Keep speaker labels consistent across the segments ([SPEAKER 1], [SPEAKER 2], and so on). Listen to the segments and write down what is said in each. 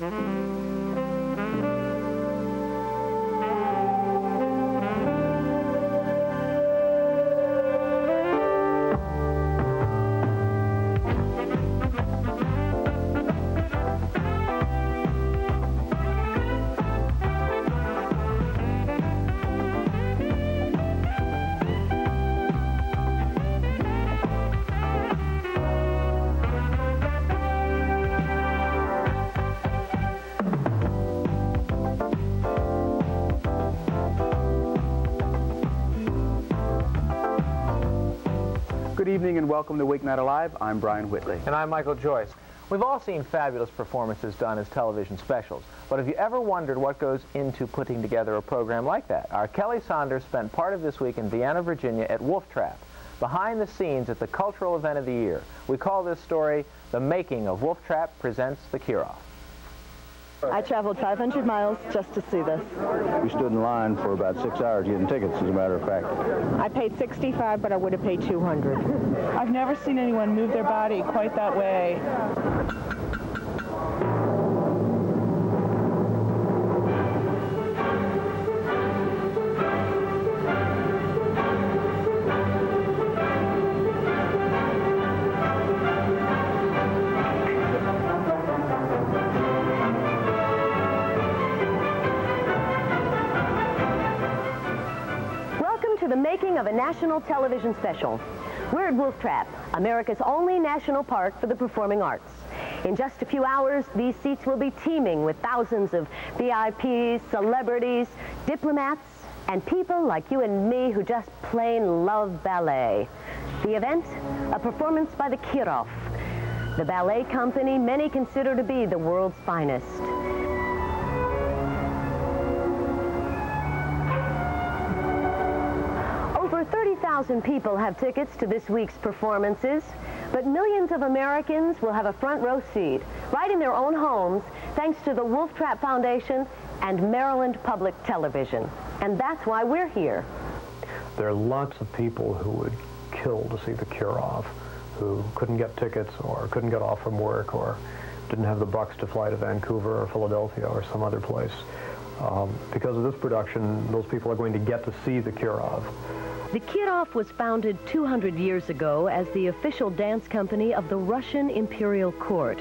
[SPEAKER 1] Good evening and welcome to Weeknight Alive. I'm Brian Whitley.
[SPEAKER 2] And I'm Michael Joyce. We've all seen fabulous performances done as television specials, but have you ever wondered what goes into putting together a program like that? Our Kelly Saunders spent part of this week in Vienna, Virginia at Wolf Trap, behind the scenes at the cultural event of the year. We call this story The Making of Wolf Trap Presents the Kirov.
[SPEAKER 3] I traveled 500 miles just to see this.
[SPEAKER 4] We stood in line for about 6 hours getting tickets, as a matter of fact.
[SPEAKER 3] I paid $65, but I would have paid $200.
[SPEAKER 5] I've never seen anyone move their body quite that way.
[SPEAKER 6] To the making of a national television special. We're at Wolf Trap, America's only national park for the performing arts. In just a few hours, these seats will be teeming with thousands of VIPs, celebrities, diplomats, and people like you and me who just plain love ballet. The event, a performance by the Kirov, the ballet company many consider to be the world's finest. Over 30,000 people have tickets to this week's performances, but millions of Americans will have a front row seat right in their own homes thanks to the Wolf Trap Foundation and Maryland Public Television. And that's why we're here.
[SPEAKER 7] There are lots of people who would kill to see the Kirov, who couldn't get tickets or couldn't get off from work or didn't have the bucks to fly to Vancouver or Philadelphia or some other place. Because of this production, those people are going to get to see the Kirov.
[SPEAKER 6] The Kirov was founded 200 years ago as the official dance company of the Russian Imperial Court.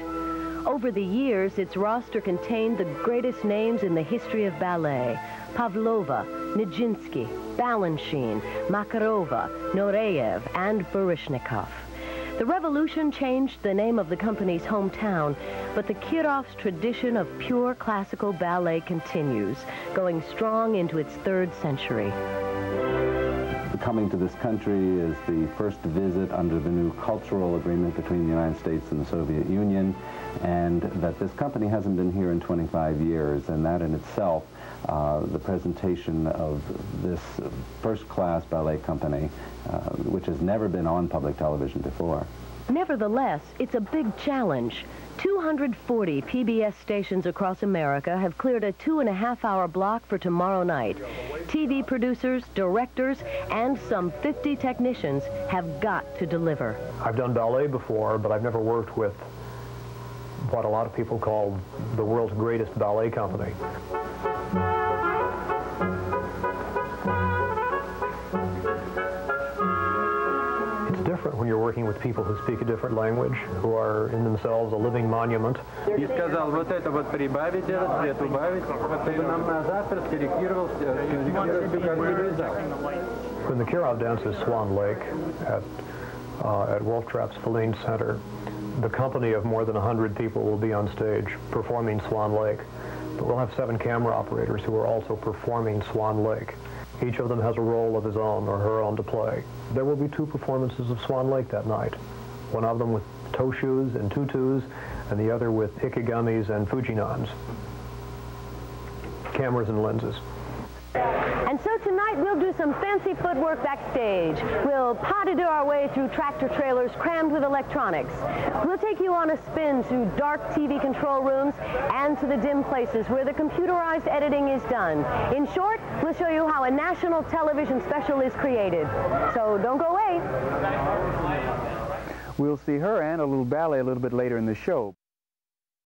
[SPEAKER 6] Over the years, its roster contained the greatest names in the history of ballet: Pavlova, Nijinsky, Balanchine, Makarova, Nureyev, and Baryshnikov. The revolution changed the name of the company's hometown, but the Kirov's tradition of pure classical ballet continues, going strong into its 3rd century.
[SPEAKER 4] Coming to this country is the first visit under the new cultural agreement between the United States and the Soviet Union, and that this company hasn't been here in 25 years, and that in itself, the presentation of this first-class ballet company, which has never been on public television before.
[SPEAKER 6] Nevertheless, it's a big challenge. 240 PBS stations across America have cleared a 2.5-hour block for tomorrow night. TV producers, directors, and some 50 technicians have got to deliver.
[SPEAKER 7] I've done ballet before, but I've never worked with what a lot of people call the world's greatest ballet company. Different when you're working with people who speak a different language, who are in themselves a living monument. When the Kirov dances Swan Lake at Wolf Trap's Feline Center, the company of more than 100 people will be on stage performing Swan Lake. But we'll have 7 camera operators who are also performing Swan Lake. Each of them has a role of his own or her own to play. There will be 2 performances of Swan Lake that night. One of them with toe shoes and tutus, and the other with ikigamis and fujinans. Cameras and lenses.
[SPEAKER 6] And so tonight we'll do some fancy footwork backstage. We'll pas-de-deux our way through tractor trailers crammed with electronics. We'll take you on a spin through dark TV control rooms and to the dim places where the computerized editing is done. In short, we'll show you how a national television special is created. So don't go away.
[SPEAKER 1] We'll see her and a little ballet a little bit later in the show.